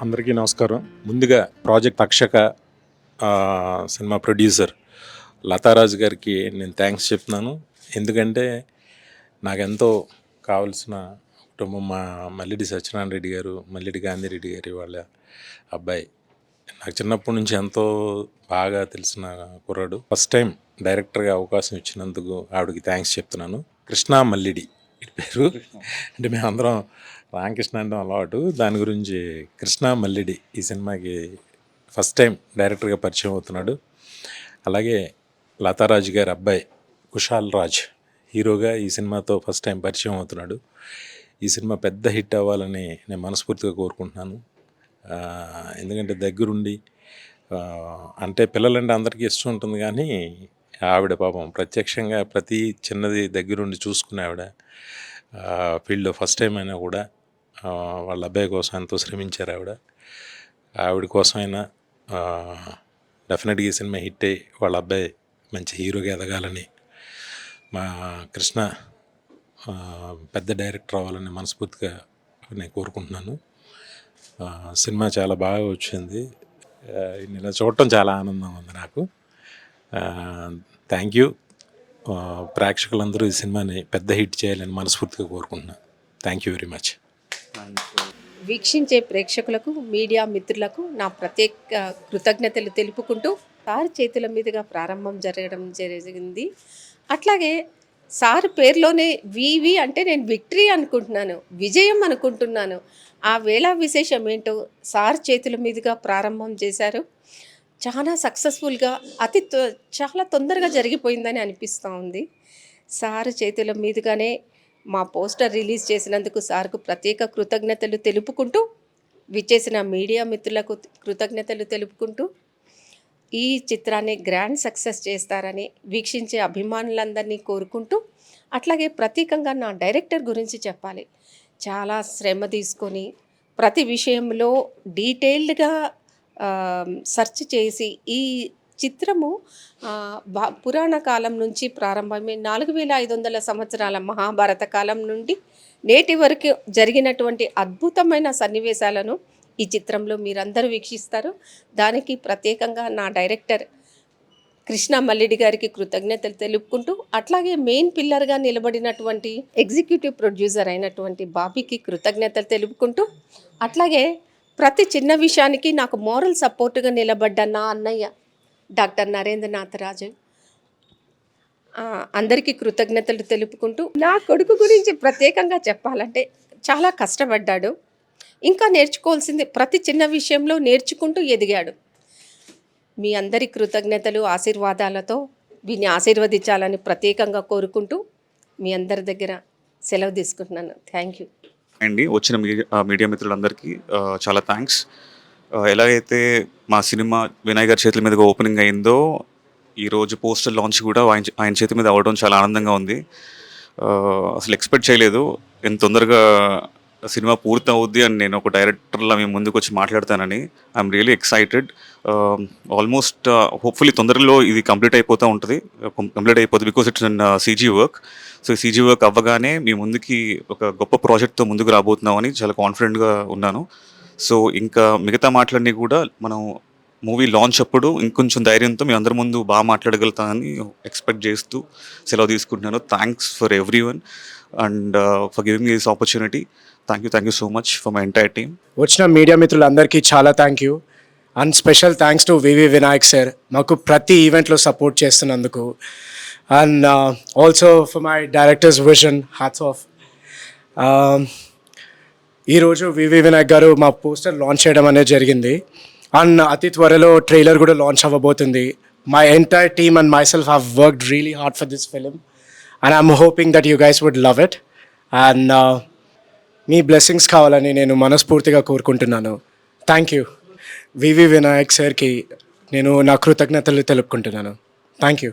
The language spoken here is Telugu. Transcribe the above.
అందరికీ నమస్కారం. ముందుగా project Takshaka cinema producer Latharaju గారికి నేను థ్యాంక్స్ చెప్తున్నాను. ఎందుకంటే నాకెంతో కావలసిన కుటుంబం మా మల్లిడి సత్యనారాయణ రెడ్డి గారు, మల్లిడి గాంధీరెడ్డి గారి వాళ్ళ అబ్బాయి. నాకు చిన్నప్పటి నుంచి ఎంతో బాగా తెలిసిన కుర్రాడు. ఫస్ట్ టైం డైరెక్టర్గా అవకాశం ఇచ్చినందుకు ఆవిడకి థ్యాంక్స్ చెప్తున్నాను. కృష్ణ మల్లిడి పేరు, అంటే మేమందరం రామకృష్ణ అంటే అలవాటు. దాని గురించి కృష్ణ మల్లిడి ఈ సినిమాకి ఫస్ట్ టైం డైరెక్టర్గా పరిచయం అవుతున్నాడు. అలాగే లతారాజు గారి అబ్బాయి కుషాల్ రాజ్ హీరోగా ఈ సినిమాతో ఫస్ట్ టైం పరిచయం అవుతున్నాడు. ఈ సినిమా పెద్ద హిట్ అవ్వాలని నేను మనస్ఫూర్తిగా కోరుకుంటున్నాను. ఎందుకంటే దగ్గరుండి అంటే పిల్లలంటే అందరికీ ఇష్టం ఉంటుంది, కానీ ఆవిడ పాపం ప్రత్యక్షంగా ప్రతి చిన్నది దగ్గరుండి చూసుకునే ఆవిడ ఫీల్డ్లో ఫస్ట్ టైం అయినా కూడా వాళ్ళ అబ్బాయి కోసం ఎంతో శ్రమించారు. ఆవిడ కోసమైనా డెఫినెట్గా ఈ సినిమా హిట్ అయ్యి వాళ్ళ అబ్బాయి మంచి హీరోగా ఎదగాలని, మా కృష్ణ పెద్ద డైరెక్టర్ అవ్వాలని మనస్ఫూర్తిగా నేను కోరుకుంటున్నాను. సినిమా చాలా బాగా వచ్చింది. ఇలా చూడటం చాలా ఆనందంగా ఉంది నాకు. Thank you. ప్రేక్షకులందరూ ఈ సినిమాని పెద్ద హిట్ చేయాలని మనస్ఫూర్తిగా కోరుకుంటున్నాను. Thank you very much. వీక్షించే ప్రేక్షకులకు, మీడియా మిత్రులకు నా ప్రత్యేక కృతజ్ఞతలు తెలుపుకుంటూ, సార్ చేతుల మీదుగా ప్రారంభం జరగడం జరిగింది. అట్లాగే సార్ పేరులోనే వివి అంటే నేను విక్టరీ అనుకుంటున్నాను, విజయం అనుకుంటున్నాను. ఆ వేళ విశేషం ఏంటో సార్ చేతుల మీదుగా ప్రారంభం చేశారు. చాలా సక్సెస్ఫుల్గా చాలా తొందరగా జరిగిపోయిందని అనిపిస్తూ ఉంది. సార్ చేతుల మీదుగానే మా పోస్టర్ రిలీజ్ చేసినందుకు సార్కు ప్రత్యేక కృతజ్ఞతలు తెలుపుకుంటూ, విచ్చేసిన మీడియా మిత్రులకు కృతజ్ఞతలు తెలుపుకుంటూ, ఈ చిత్రాన్ని గ్రాండ్ సక్సెస్ చేస్తారని వీక్షించే అభిమానులందరినీ కోరుకుంటూ, అట్లాగే ప్రత్యేకంగా నా డైరెక్టర్ గురించి చెప్పాలి. చాలా శ్రమ తీసుకొని ప్రతి విషయంలో డీటెయిల్డ్గా సెర్చ్ చేసి ఈ చిత్రము పురాణ కాలం నుంచి ప్రారంభమై 4500 సంవత్సరాల మహాభారత కాలం నుండి నేటి వరకు జరిగినటువంటి అద్భుతమైన సన్నివేశాలను ఈ చిత్రంలో మీరందరూ వీక్షిస్తారు. దానికి ప్రత్యేకంగా నా డైరెక్టర్ కృష్ణ మల్లిడి గారికి కృతజ్ఞతలు తెలుపుకుంటూ, అట్లాగే మెయిన్ పిల్లర్గా నిలబడినటువంటి ఎగ్జిక్యూటివ్ ప్రొడ్యూసర్ అయినటువంటి బాబీకి కృతజ్ఞతలు తెలుపుకుంటూ, అట్లాగే ప్రతి చిన్న విషయానికి నాకు మోరల్ సపోర్టుగా నిలబడ్డ నా అన్నయ్య డాక్టర్ నరేంద్రనాథ్ రాజు అందరికీ కృతజ్ఞతలు తెలుపుకుంటూ, నా కొడుకు గురించి ప్రత్యేకంగా చెప్పాలంటే చాలా కష్టపడ్డాడు. ఇంకా నేర్చుకోవాల్సింది ప్రతి చిన్న విషయంలో నేర్చుకుంటూ ఎదిగాడు. మీ అందరి కృతజ్ఞతలు, ఆశీర్వాదాలతో వీని ఆశీర్వదించాలని ప్రత్యేకంగా కోరుకుంటూ మీ అందరి దగ్గర సెలవు తీసుకుంటున్నాను. థ్యాంక్ యూ అండి. వచ్చిన మీడియా మిత్రులందరికీ చాలా థ్యాంక్స్. ఎలాగైతే మా సినిమా వినాయక్ గారి చేతుల మీదుగా ఓపెనింగ్ అయిందో, ఈరోజు పోస్టర్ లాంచ్ కూడా ఆయన చేతి మీద అవ్వడం చాలా ఆనందంగా ఉంది. అసలు ఎక్స్పెక్ట్ చేయలేదు ఎంత తొందరగా సినిమా పూర్తి అవుద్ది అని. నేను ఒక డైరెక్టర్లా మేము ముందుకు వచ్చి మాట్లాడతానని. I'm really excited. Almost hopefully తొందరలో ఇది కంప్లీట్ అయిపోతుంది because it's in CG work. So ఈ సీజీ వర్క్ అవ్వగానే మీ ముందుకి ఒక గొప్ప ప్రాజెక్ట్తో ముందుకు రాబోతున్నామని చాలా కాన్ఫిడెంట్గా ఉన్నాను. సో ఇంకా మిగతా మాటలన్నీ కూడా మనం మూవీ లాంచ్ అప్పుడు ఇంకొంచెం ధైర్యంతో మీ అందరి ముందు బాగా మాట్లాడగలుగుతానని ఎక్స్పెక్ట్ చేస్తూ సెలవు తీసుకుంటున్నాను. Thanks for everyone and for giving me this opportunity. Thank you so much for my entire team. వచ్చిన మీడియా మిత్రులందరికీ చాలా thank you and special thanks to VV Vinayak sir, మాకు ప్రతి ఈవెంట్లో సపోర్ట్ చేస్తున్నందుకు. And also for my director's vision, hats off. ఈరోజు వివి వినాయక్ గారు మా పోస్టర్ లాంచ్ చేయడం అనేది జరిగింది అండ్ అతి త్వరలో ట్రైలర్ కూడా లాంచ్ అవ్వబోతుంది. My entire team and myself have worked really hard for this film and I'm hoping that you guys would love it. And మీ బ్లెస్సింగ్స్ కావాలని నేను మనస్ఫూర్తిగా కోరుకుంటున్నాను. Thank you. వివి వినాయక్ సార్కి నేను నా కృతజ్ఞతలు తెలుపుకుంటున్నాను. Thank you.